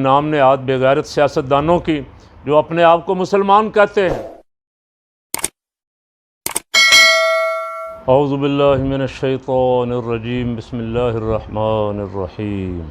नाम नहाद बेगैरत सियासतदानों की जो अपने आप को मुसलमान कहते हैं। औज़ु बिल्लाहि मिनश्शैतानिर्रजीम बिस्मिल्लाहिर्रहमानिर्रहीम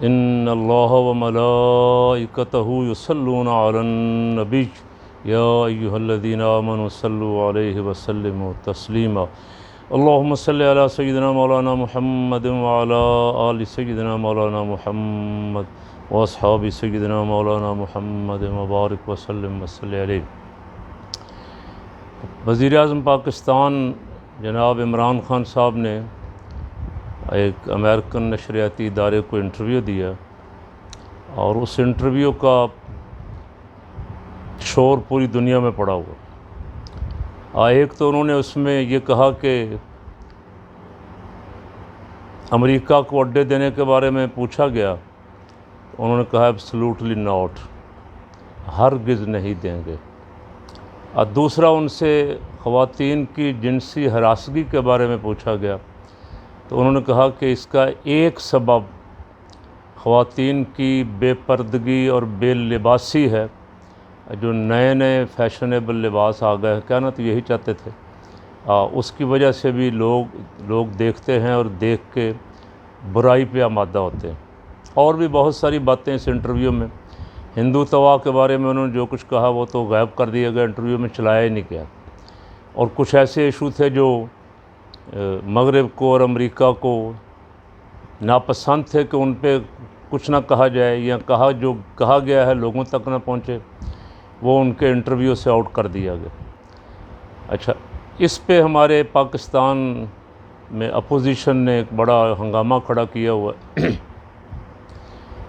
इन्नल्लाह व मलाइकतहु युसल्लूना अलन नबी या अय्युहल्लज़ीना आमनु सल्लु अलैहि व सल्लिमु तस्लीमा अल्लाहुम्मा सल्लि अला सय्यिदिना मौलाना मुहम्मद व अला आलि सय्यिदिना मौलाना मुहम्मद व अस्हाबि सय्यिदिना मौलाना मुहम्मद व बारिक व सल्लिम व सल्लि अलैहि। वज़ीर-ए-आज़म पाकिस्तान जनाब इमरान ख़ान साहब ने एक अमेरिकन नशरियाती इदारे को इंटरव्यू दिया और उस इंटरव्यू का शोर पूरी दुनिया में पड़ा हुआ। एक तो उन्होंने उसमें ये कहा कि अमेरिका को अड्डे देने के बारे में पूछा गया, उन्होंने कहा एब्सोल्युटली नॉट, हरगिज़ नहीं देंगे। और दूसरा उनसे ख़वातीन की जिनसी हरासगी के बारे में पूछा गया तो उन्होंने कहा कि इसका एक सबब ख़वातीन की बेपर्दगी और बेलिबासी है। जो नए नए फैशनेबल लिबास आ गए हैं, कहना तो यही चाहते थे, उसकी वजह से भी लोग देखते हैं और देख के बुराई पे आमादा होते हैं। और भी बहुत सारी बातें इस इंटरव्यू में, हिंदुत्व के बारे में उन्होंने जो कुछ कहा वो तो गायब कर दिया गया, इंटरव्यू में चलाया ही नहीं गया। और कुछ ऐसे इशू थे जो मगरिब को और अमेरिका को नापसंद थे कि उन पे कुछ ना कहा जाए या जो कहा गया है लोगों तक ना पहुँचे, वो उनके इंटरव्यू से आउट कर दिया गया। अच्छा, इस पे हमारे पाकिस्तान में अपोजिशन ने एक बड़ा हंगामा खड़ा किया हुआ है।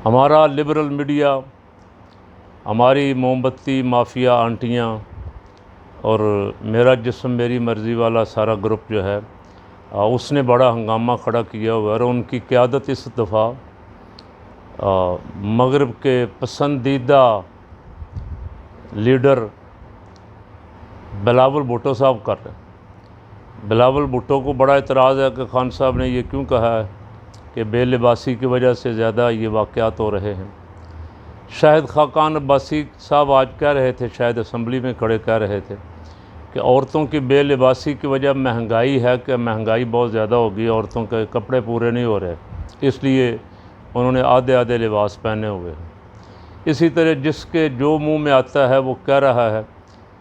हमारा लिबरल मीडिया, हमारी मोमबत्ती माफिया आंटियाँ और मेरा जिस्म मेरी मर्ज़ी वाला सारा ग्रुप जो है, उसने बड़ा हंगामा खड़ा किया हुआ है। और उनकी क़यादत इस दफ़ा मगरिब के पसंदीदा लीडर बिलावल भुट्टो साहब कर रहे हैं। बिलावल भुट्टो को बड़ा एतराज़ है कि खान साहब ने ये क्यों कहा है कि बेलिबासी की वजह से ज़्यादा ये वाक़यात हो रहे हैं। शाहिद खाकान अब्बासी साहब आज कह रहे थे, शायद असम्बली में खड़े कह रहे थे कि औरतों की बेलिबासी की वजह महंगाई है, कि महंगाई बहुत ज़्यादा होगी, औरतों के कपड़े पूरे नहीं हो रहे, इसलिए उन्होंने आधे आधे लिबास पहने हुए हैं। इसी तरह जिसके जो मुंह में आता है वो कह रहा है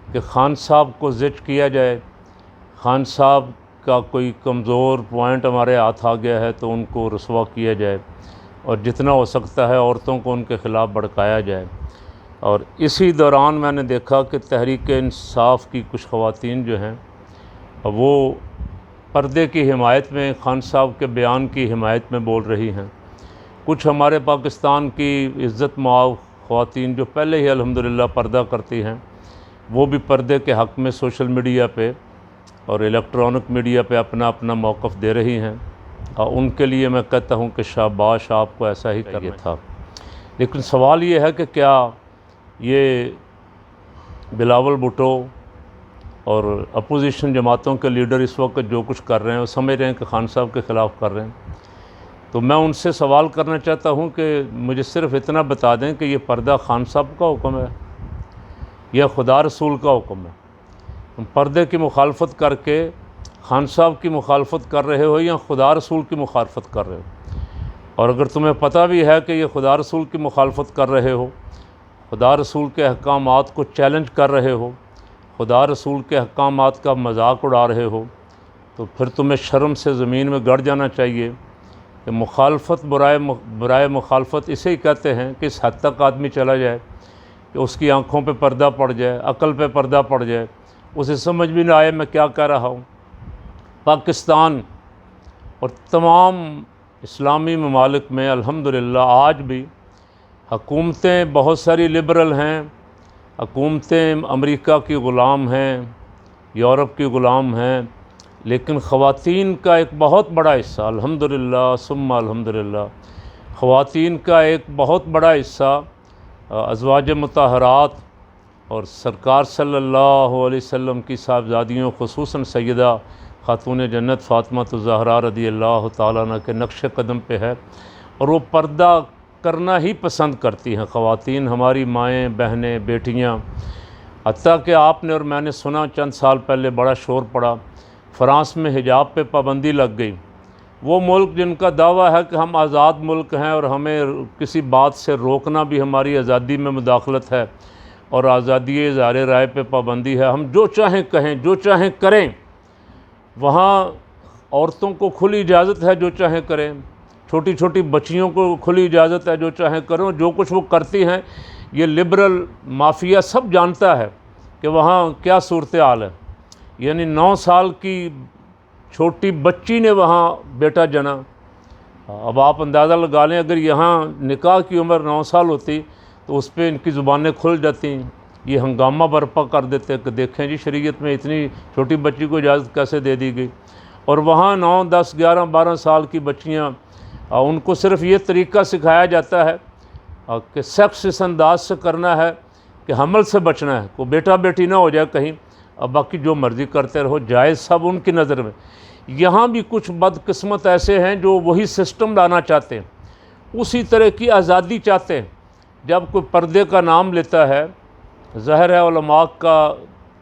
कि खान साहब को ज़िच किया जाए, खान साहब का कोई कमज़ोर पॉइंट हमारे हाथ आ गया है तो उनको रुसवा किया जाए और जितना हो सकता है औरतों को उनके ख़िलाफ़ भड़काया जाए। और इसी दौरान मैंने देखा कि तहरीक इंसाफ की कुछ ख़वातीन जो हैं वो पर्दे की हिमायत में, खान साहब के बयान की हिमायत में बोल रही हैं। कुछ हमारे पाकिस्तान की इज़्ज़त माव ख़वातीन जो पहले ही अल्हम्दुलिल्लाह पर्दा करती हैं, वो भी पर्दे के हक़ में सोशल मीडिया पे और इलेक्ट्रॉनिक मीडिया पे अपना अपना मौक़िफ़ दे रही हैं। और उनके लिए मैं कहता हूँ कि शाबाश, आपको ऐसा ही करना था। लेकिन सवाल ये है कि क्या ये बिलावल भुट्टो और अपोजिशन जमातों के लीडर इस वक्त जो कुछ कर रहे हैं वो समझ रहे हैं कि खान साहब के ख़िलाफ़ कर रहे हैं? तो मैं उनसे सवाल करना चाहता हूँ कि मुझे सिर्फ़ इतना बता दें कि ये पर्दा खान साहब का हुक्म है या खुदा रसूल का हुक्म है? तुम पर्दे की मुखालफत करके खान साहब की मुखालफत कर रहे हो या खुदा रसूल की मुखालफत कर रहे हो? और अगर तुम्हें पता भी है कि ये खुदा रसूल की मुखालफत कर रहे हो, खुदा रसूल के अहकामात को चैलेंज कर रहे हो, खुदा रसूल के अहकामात का मजाक उड़ा रहे हो, तो फिर तुम्हें शर्म से ज़मीन में गड़ जाना चाहिए कि मुखालफत बुराए मुखालफत इसे ही कहते हैं कि इस हद तक आदमी चला जाए कि उसकी आँखों पे पर्दा पड़ जाए, अक़ल पे पर्दा पड़ जाए, उसे समझ भी ना आए मैं क्या कह रहा हूँ। पाकिस्तान और तमाम इस्लामी ममालिक में अल्हम्दुलिल्लाह आज भी हुकूमतें बहुत सारी लिबरल हैं, हुकूमतें अमेरिका की ग़ुलाम हैं, यूरोप की ग़ुलाम हैं, लेकिन ख़वातीन का एक बहुत बड़ा हिस्सा अल्हम्दुलिल्लाह सुम्मा अल्हम्दुलिल्लाह, ख़वातीन का एक बहुत बड़ा हिस्सा अज़वाज मुतहरात और सरकार सल्लल्लाहु अलैहि वसल्लम की साहबजादियों ख़ुसूसन सैयदा खातून जन्नत फ़ातिमा ज़हरा रज़ी अल्लाह ताला अन्हा के नक्श कदम पे है। और वो पर्दा करना ही पसंद करती हैं ख़वातीन, हमारी माएँ, बहनें, बेटियाँ। हत्ता कि आपने और मैंने सुना चंद साल पहले बड़ा शोर पड़ा, फ़्रांस में हिजाब पे पाबंदी लग गई। वो मुल्क जिनका दावा है कि हम आज़ाद मुल्क हैं और हमें किसी बात से रोकना भी हमारी आज़ादी में मुदाखलत है और आज़ादी इज़हार राय पे पाबंदी है, हम जो चाहें कहें, जो चाहें करें, वहाँ औरतों को खुली इजाज़त है जो चाहें करें, छोटी छोटी बच्चियों को खुली इजाज़त है जो चाहें करें। जो कुछ वो करती हैं ये लिबरल माफिया सब जानता है कि वहाँ क्या सूरत हाल है। यानी 9 साल की छोटी बच्ची ने वहाँ बेटा जना। अब आप अंदाज़ा लगा लें, अगर यहाँ निकाह की उम्र 9 साल होती तो उस पर इनकी ज़ुबानें खुल जाती, ये हंगामा बर्पा कर देते कि देखें जी शरीयत में इतनी छोटी बच्ची को इजाज़त कैसे दे दी गई। और वहाँ 9, 10, 11, 12 साल की बच्चियाँ, उनको सिर्फ ये तरीका सिखाया जाता है कि सेक्स इस अंदाज से करना है कि हमल से बचना है, कोई बेटा बेटी ना हो जाए कहीं, अब बाकी जो मर्ज़ी करते रहो, जायज़ सब उनकी नज़र में। यहाँ भी कुछ बदकिस्मत ऐसे हैं जो वही सिस्टम लाना चाहते हैं, उसी तरह की आज़ादी चाहते हैं। जब कोई पर्दे का नाम लेता है, ज़ाहिर है उलमा का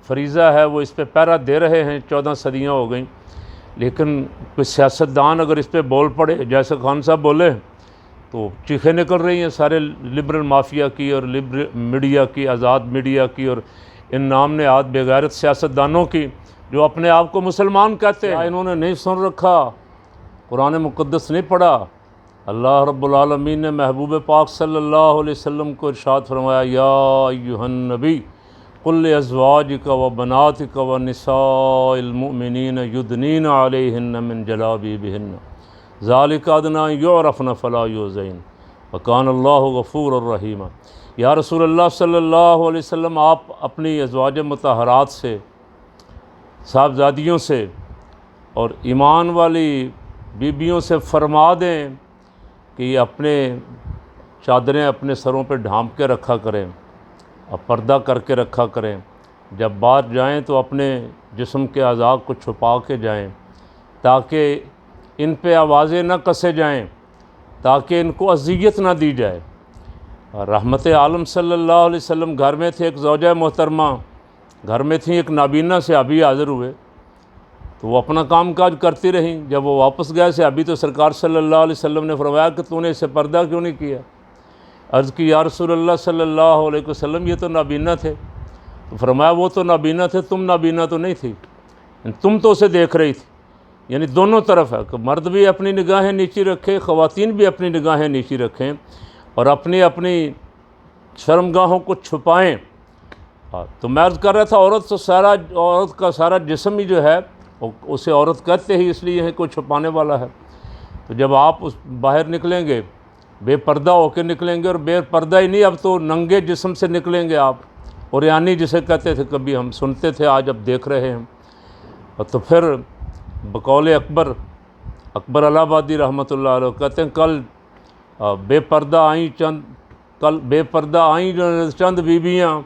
फरीज़ा है, वो इस पे पहरा दे रहे हैं, 14 सदियाँ हो गई। लेकिन कोई सियासतदान अगर इस पे बोल पड़े, जैसे खान साहब बोले, तो चीखें निकल रही हैं सारे लिबरल माफिया की और लिबरल मीडिया की, आज़ाद मीडिया की और इन नाम ने आद बेगैरत सियासतदानों की जो अपने आप को मुसलमान कहते हैं। इन्होंने नहीं सुन रखा, कुरान मुक़द्दस नहीं पढ़ा। अल्लाह रब्बुल आलमीन ने महबूब पाक सल्लल्लाहु अलैहि वसल्लम को इरशाद फरमाया, या अय्युहन नबी कुल अज़वाजिका व बनातिका व निसाइल मुमिनीन युदनीन अलैहिन्न मिन जलाबिबिहिन्न ज़ालिका अदना युरफ़न फ़ला युज़ैन व कान अल्लाहु गफ़ूरर रहीमा। या रसूलल्लाह सल्लल्लाहु अलैहि वसल्लम, आप अपनी अज़वाज मुतहरात से, साहबजादियों से और ईमान वाली बीबियों से फरमा दें कि अपने चादरें अपने सरों पर ढांप के रखा करें और पर्दा करके रखा करें। जब बाहर जाएं तो अपने जिस्म के अज़ा को छुपा के जाएं ताकि इन पे आवाज़ें न कसे जाएं, ताकि इनको अज़ियत ना दी जाए। रहमत आलम सल्लल्लाहु अलैहि वसल्लम घर में थे, एक ज़ौजा मोहतरमा घर में थी, एक नाबीना से अभी हाज़िर हुए तो वो अपना काम काज करती रहीं। जब वो वापस गए से अभी, तो सरकार सल्लल्लाहु अलैहि वसल्लम ने फरमाया कि तूने इससे पर्दा क्यों नहीं किया। अर्ज़ की, या रसूलल्लाह सल्लल्लाहु अलैहि वसल्लम, ये तो नाबीना थे। तो फरमाया, वो तो नाबीना थे, तुम नाबीना तो नहीं थी, तुम तो उसे देख रही थी। यानी दोनों तरफ है कि मर्द भी अपनी निगाहें नीची रखें, ख़वातीन भी अपनी निगाहें नीची रखें और अपनी अपनी शर्मगाहों को छुपाएँ। तो मैं अर्ज़ कर रहा था, औरत का सारा जिस्म ही जो है उसे औरत कहते ही इसलिए है कोई छुपाने वाला है। तो जब आप उस बाहर निकलेंगे, बेपर्दा होकर निकलेंगे, और बेपर्दा ही नहीं, अब तो नंगे जिस्म से निकलेंगे आप, और यानी जिसे कहते थे कभी हम सुनते थे, आज अब देख रहे हैं। और तो फिर बकौल अकबर इलाहाबादी रहमतुल्लाह अलैह कहते हैं, कल बेपर्दा आईं चंद बीबियाँ,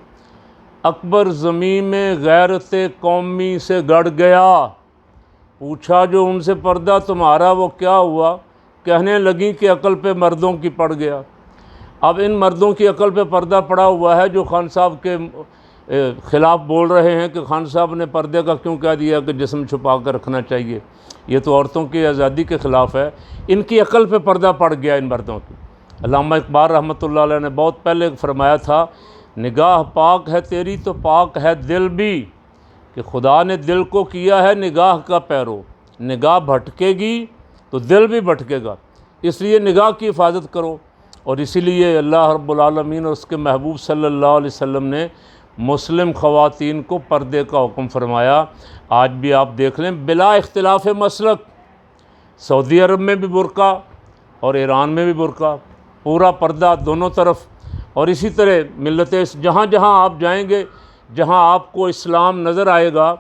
अकबर ज़मीन में गैरत कौमी से गड़ गया। पूछा जो उनसे, पर्दा तुम्हारा वो क्या हुआ? कहने लगी कि अकल पे मर्दों की पड़ गया। अब इन मर्दों की अकल पे पर्दा पड़ा हुआ है जो खान साहब के ख़िलाफ़ बोल रहे हैं कि खान साहब ने पर्दे का क्यों कह दिया कि जिस्म छुपा कर रखना चाहिए, ये तो औरतों की आज़ादी के ख़िलाफ़ है। इनकी अकल पे पर्दा पड़ गया इन मर्दों की। अल्लामा इकबाल रहमतुल्लाह अलैह ने बहुत पहले फरमाया था, निगाह पाक है तेरी तो पाक है दिल भी, कि खुदा ने दिल को किया है निगाह का पैरो, निगाह भटकेगी तो दिल भी भटकेगा, इसलिए निगाह की हिफाजत करो। और इसीलिए अल्लाह रब्बुल आलमीन और उसके महबूब सल्लल्लाहु अलैहि वसल्लम ने मुस्लिम ख़वातीन को पर्दे का हुक्म फरमाया। आज भी आप देख लें, बिला इख्तिलाफ़ मसलक, सऊदी अरब में भी बुर्का और ईरान में भी बुर्का, पूरा पर्दा दोनों तरफ। और इसी तरह मिलत जहाँ जहाँ आप जाएंगे, जहाँ आपको इस्लाम नज़र आएगा,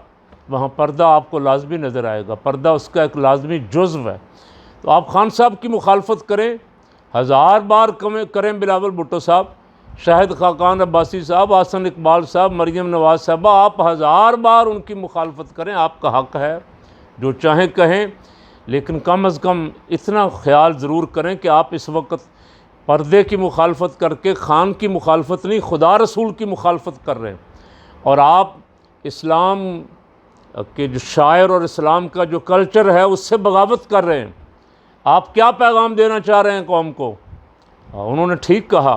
वहाँ पर्दा आपको लाजमी नज़र आएगा। पर्दा उसका एक लाजमी जुज़्व है। तो आप खान साहब की मुखालफत करें, 1000 बार करें, बिलावल भुट्टो साहब, शाहिद खाकान अब्बासी साहब, हसन इकबाल साहब, मरियम नवाज़ साहबा, आप 1000 बार उनकी मुखालफत करें, आपका हक़ है, जो चाहें कहें। लेकिन कम अज़ कम इतना ख्याल ज़रूर करें कि आप इस वक्त पर्दे की मुखालफत करके खान की मुखालफत नहीं, खुदा रसूल की मुखालफत कर रहे हैं। और आप इस्लाम के जो शायर और इस्लाम का जो कल्चर है उससे बगावत कर रहे हैं। आप क्या पैगाम देना चाह रहे हैं कौम को? उन्होंने ठीक कहा,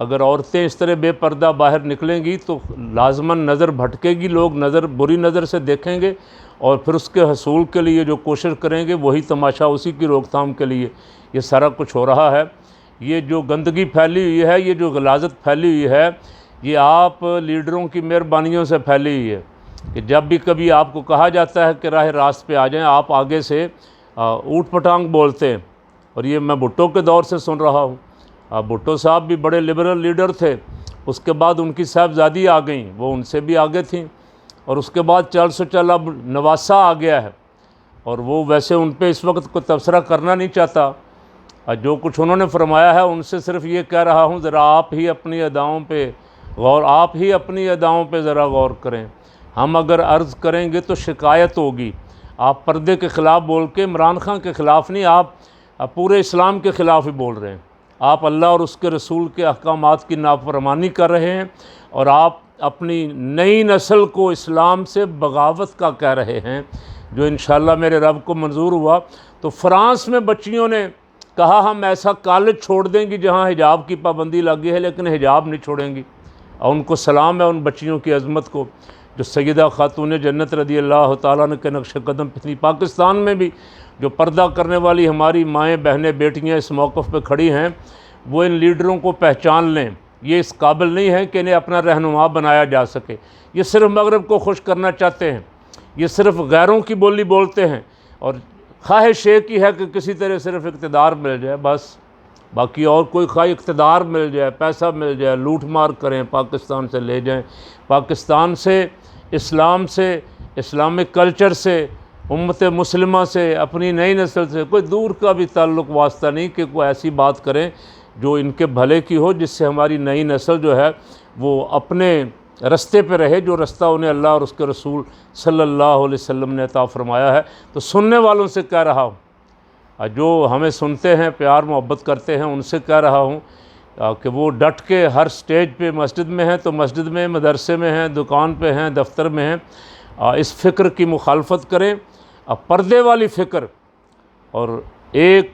अगर औरतें इस तरह बेपर्दा बाहर निकलेंगी तो लाजमन नज़र भटकेगी, लोग नज़र बुरी नज़र से देखेंगे और फिर उसके हसूल के लिए जो कोशिश करेंगे वही तमाशा, उसी की रोकथाम के लिए ये सारा कुछ हो रहा है। ये जो गंदगी फैली हुई है, ये जो गलाजत फैली हुई है, ये आप लीडरों की मेहरबानियों से फैली हुई है कि जब भी कभी आपको कहा जाता है कि राह रास्त पे आ जाएं, आप आगे से ऊट पटांग बोलते हैं। और ये मैं भुट्टो के दौर से सुन रहा हूँ। भुट्टो साहब भी बड़े लिबरल लीडर थे, उसके बाद उनकी साहबजादी आ गई, वो उनसे भी आगे थी, और उसके बाद चल से चल अब नवासा आ गया है, और वो वैसे उन पे इस वक्त कोई तबसरा करना नहीं चाहता। जो कुछ उन्होंने फरमाया है उनसे सिर्फ ये कह रहा हूँ, ज़रा आप ही अपनी अदाओं पे ज़रा गौर करें। हम अगर अर्ज़ करेंगे तो शिकायत होगी। आप पर्दे के ख़िलाफ़ बोल के इमरान खान के ख़िलाफ़ नहीं, आप पूरे इस्लाम के ख़िलाफ़ ही बोल रहे हैं। आप अल्लाह और उसके रसूल के अहकामात की नाफरमानी कर रहे हैं, और आप अपनी नई नस्ल को इस्लाम से बगावत का कह रहे हैं, जो इंशाअल्लाह मेरे रब को मंजूर हुआ। तो फ़्रांस में बच्चियों ने कहा हम ऐसा कॉलेज छोड़ देंगी जहाँ हिजाब की पाबंदी लगी है, लेकिन हिजाब नहीं छोड़ेंगी। और उनको सलाम है उन बच्चियों की अज़मत को जो सैयदा खातून जन्नत रज़ी अल्लाह तआला के नक्श कदम पे थी। पाकिस्तान में भी जो पर्दा करने वाली हमारी माएँ, बहनें, बेटियाँ इस मौक़िफ़ पे खड़ी हैं, वो इन लीडरों को पहचान लें। ये इस काबिल नहीं है कि इन्हें अपना रहनुमा बनाया जा सके। ये सिर्फ़ मगरब को खुश करना चाहते हैं, ये सिर्फ़ गैरों की बोली बोलते हैं, और ख्वाहिश एक ही है कि किसी तरह सिर्फ इक़्तिदार मिल जाए बस। बाकी और कोई इक़्तिदार मिल जाए, पैसा मिल जाए, लूट मार करें, पाकिस्तान से ले जाएं। पाकिस्तान से, इस्लाम से, इस्लामिक कल्चर से, उम्मत मुस्लिमा से, अपनी नई नस्ल से कोई दूर का भी ताल्लुक़ वास्ता नहीं कि कोई ऐसी बात करें जो इनके भले की हो, जिससे हमारी नई नस्ल जो है वो अपने रस्ते पे रहे, जो रास्ता उन्हें अल्लाह और उसके रसूल सल्लल्लाहु अलैहि वसल्लम ने अता फरमाया है। तो सुनने वालों से कह रहा हूँ, जो हमें सुनते हैं, प्यार मोहब्बत करते हैं, उनसे कह रहा हूँ कि वो डट के हर स्टेज पे, मस्जिद में हैं तो मस्जिद में, मदरसे में हैं, दुकान पे हैं, दफ्तर में हैं, इस फ़िक्र की मुखालफत करें। पर्दे वाली फ़िक्र और एक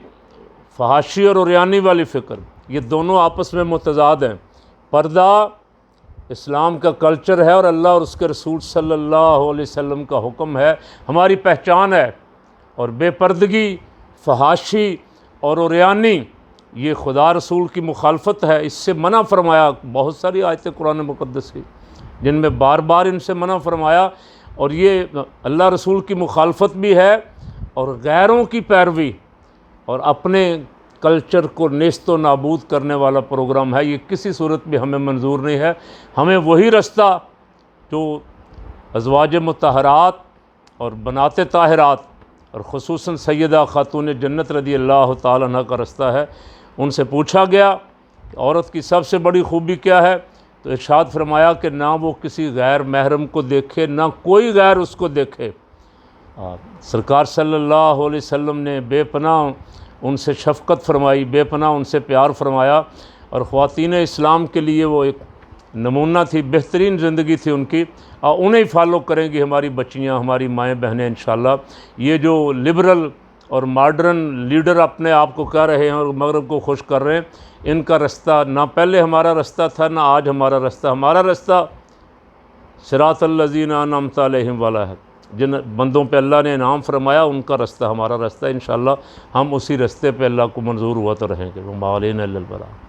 फहाशी और उरियानी वाली फ़िक्र, ये दोनों आपस में मुतज़ाद हैं। पर्दा इस्लाम का कल्चर है और अल्लाह और उसके रसूल सल्लल्लाहु अलैहि वसल्लम का हुक्म है, हमारी पहचान है। और बेपर्दगी, फहाशी और उरियानी ये खुदा रसूल की मुखालफत है, इससे मना फरमाया। बहुत सारी आयतें कुरान मुक़द्दस की जिनमें बार बार इनसे मना फरमाया, और ये अल्लाह रसूल की मुखालफत भी है और गैरों की पैरवी और अपने कल्चर को नेस्तो नाबूद करने वाला प्रोग्राम है। ये किसी सूरत में हमें मंजूर नहीं है। हमें वही रास्ता जो अज़वाज मुतहरात और बनाते ताहिरात और ख़ुसूसन सैयदा खातून जन्नत रज़ी अल्लाह तआला अन्हा का रास्ता है। उनसे पूछा गया कि औरत की सबसे बड़ी खूबी क्या है, तो इरशाद फरमाया कि ना वो किसी गैर महरम को देखे, ना कोई गैर उसको देखे। सरकार सल्लल्लाहु अलैहि वसल्लम ने बेपनाह उनसे शफ़क़त फरमाई, बेपनाह उनसे प्यार फरमाया, और ख़वातीन इस्लाम के लिए वो एक नमूना थी, बेहतरीन ज़िंदगी थी उनकी। और उन्हें फॉलो करेंगी हमारी बच्चियाँ, हमारी माएँ बहनें इंशाअल्लाह। ये जो लिबरल और मॉडर्न लीडर अपने आप को कह रहे हैं और मगरब को खुश कर रहे हैं, इनका रास्ता ना पहले हमारा रास्ता था, ना आज हमारा रास्ता। हमारा रास्ता सिरातल लज़ीना अनअमता अलैहिम वाला है, जिन बंदों पे अल्लाह ने इनाम फरमाया, उनका रास्ता हमारा रास्ता। इंशाअल्लाह हम उसी रास्ते पे अल्लाह को मंजूर हुआ तो रहेंगे। व मा अलैना इल्लल बलाग।